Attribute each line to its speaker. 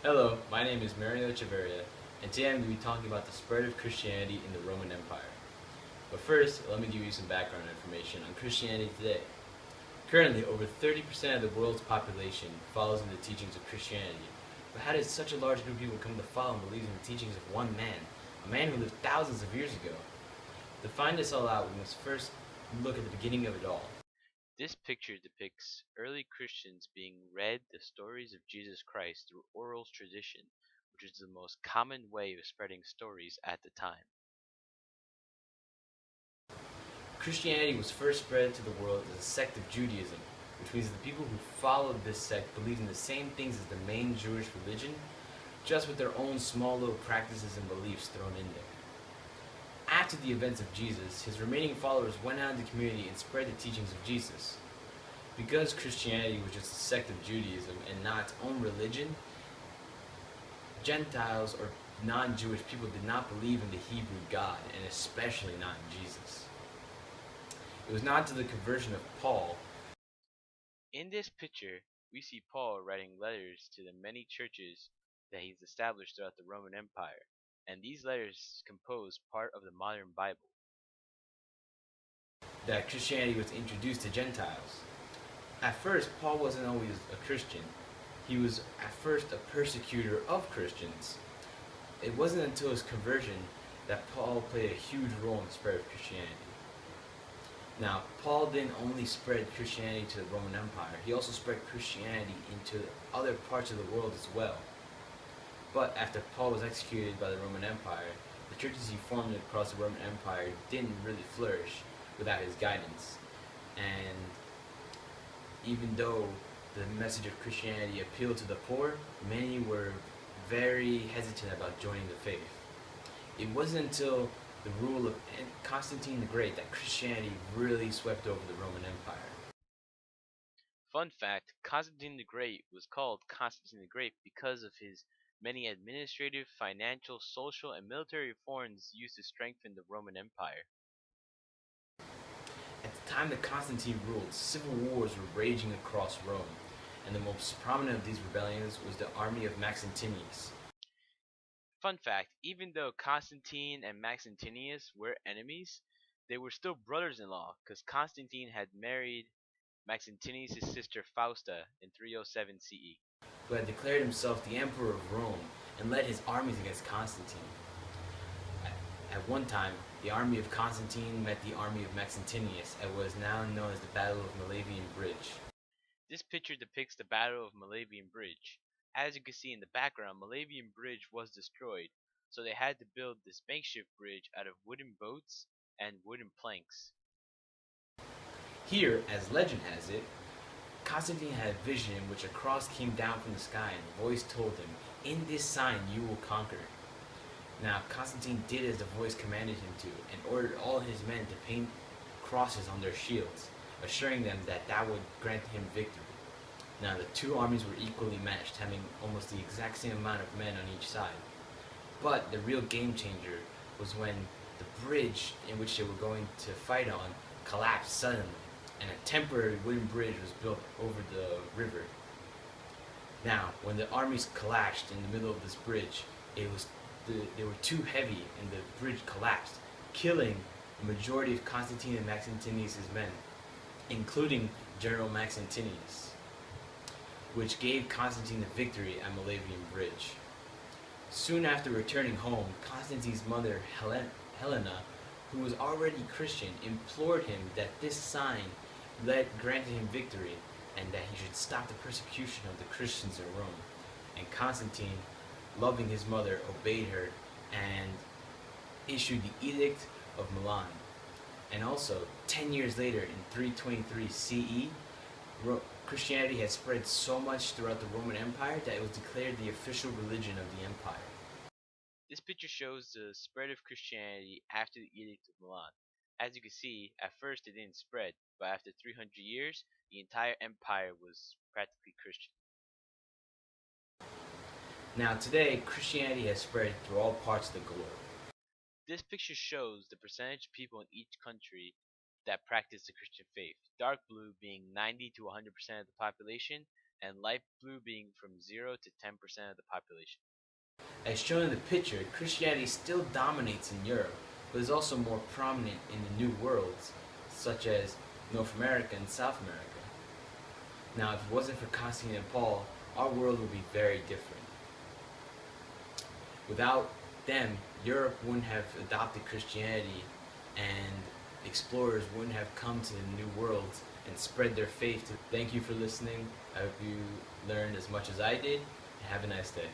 Speaker 1: Hello, my name is Mario Echevarria, and today I'm going to be talking about the spread of Christianity in the Roman Empire. But first, let me give you some background information on Christianity today. Currently, over 30% of the world's population follows in the teachings of Christianity. But how did such a large group of people come to follow and believe in the teachings of one man, a man who lived thousands of years ago? To find this all out, we must first look at the beginning of it all.
Speaker 2: This picture depicts early Christians being read the stories of Jesus Christ through oral tradition, which was the most common way of spreading stories at the time.
Speaker 1: Christianity was first spread to the world as a sect of Judaism, which means the people who followed this sect believed in the same things as the main Jewish religion, just with their own small little practices and beliefs thrown in there. After the events of Jesus, his remaining followers went out in the community and spread the teachings of Jesus. Because Christianity was just a sect of Judaism and not its own religion, Gentiles or non-Jewish people did not believe in the Hebrew God, and especially not in Jesus. It was not until the conversion of Paul.
Speaker 2: In this picture, we see Paul writing letters to the many churches that he's established throughout the Roman Empire, and these letters compose part of the modern Bible.
Speaker 1: That Christianity was introduced to Gentiles. At first, Paul wasn't always a Christian. He was at first a persecutor of Christians. It wasn't until his conversion that Paul played a huge role in the spread of Christianity. Now, Paul didn't only spread Christianity to the Roman Empire, he also spread Christianity into other parts of the world as well. But after Paul was executed by the Roman Empire, the churches he formed across the Roman Empire didn't really flourish without his guidance. And even though the message of Christianity appealed to the poor, many were very hesitant about joining the faith. It wasn't until the rule of Constantine the Great that Christianity really swept over the Roman Empire.
Speaker 2: Fun fact, Constantine the Great was called Constantine the Great because of his many administrative, financial, social, and military reforms used to strengthen the Roman Empire.
Speaker 1: At the time that Constantine ruled, civil wars were raging across Rome, and the most prominent of these rebellions was the army of Maxentius.
Speaker 2: Fun fact, even though Constantine and Maxentius were enemies, they were still brothers-in-law because Constantine had married Maxentius' sister Fausta in 307 CE.
Speaker 1: Who had declared himself the Emperor of Rome and led his armies against Constantine. At one time, the army of Constantine met the army of Maxentius at what is now known as the Battle of Malavian Bridge.
Speaker 2: This picture depicts the Battle of Malavian Bridge. As you can see in the background, Malavian Bridge was destroyed, so they had to build this makeshift bridge out of wooden boats and wooden planks.
Speaker 1: Here, as legend has it, Constantine had a vision in which a cross came down from the sky and a voice told him, "In this sign you will conquer." Now, Constantine did as the voice commanded him to, and ordered all his men to paint crosses on their shields, assuring them that that would grant him victory. Now, the two armies were equally matched, having almost the exact same amount of men on each side. But the real game changer was when the bridge in which they were going to fight on collapsed suddenly, and a temporary wooden bridge was built over the river. Now, when the armies collapsed in the middle of this bridge, they were too heavy and the bridge collapsed, killing the majority of Constantine and Maxentius' men, including General Maxentius, which gave Constantine the victory at Malavian Bridge. Soon after returning home, Constantine's mother, Helena, who was already Christian, implored him that this sign granted him victory and that he should stop the persecution of the Christians in Rome. And Constantine, loving his mother, obeyed her and issued the Edict of Milan. And also, 10 years later, in 323 CE, Christianity had spread so much throughout the Roman Empire that it was declared the official religion of the empire.
Speaker 2: This picture shows the spread of Christianity after the Edict of Milan. As you can see, at first it didn't spread, but after 300 years, the entire empire was practically Christian.
Speaker 1: Now, today, Christianity has spread through all parts of the globe.
Speaker 2: This picture shows the percentage of people in each country that practice the Christian faith, dark blue being 90 to 100% of the population, and light blue being from 0 to 10% of the population.
Speaker 1: As shown in the picture, Christianity still dominates in Europe, but is also more prominent in the New Worlds, such as North America and South America. Now, if it wasn't for Constantine and Paul, our world would be very different. Without them, Europe wouldn't have adopted Christianity, and explorers wouldn't have come to the New Worlds and spread their faith. Thank you for listening. I hope you learned as much as I did. Have a nice day.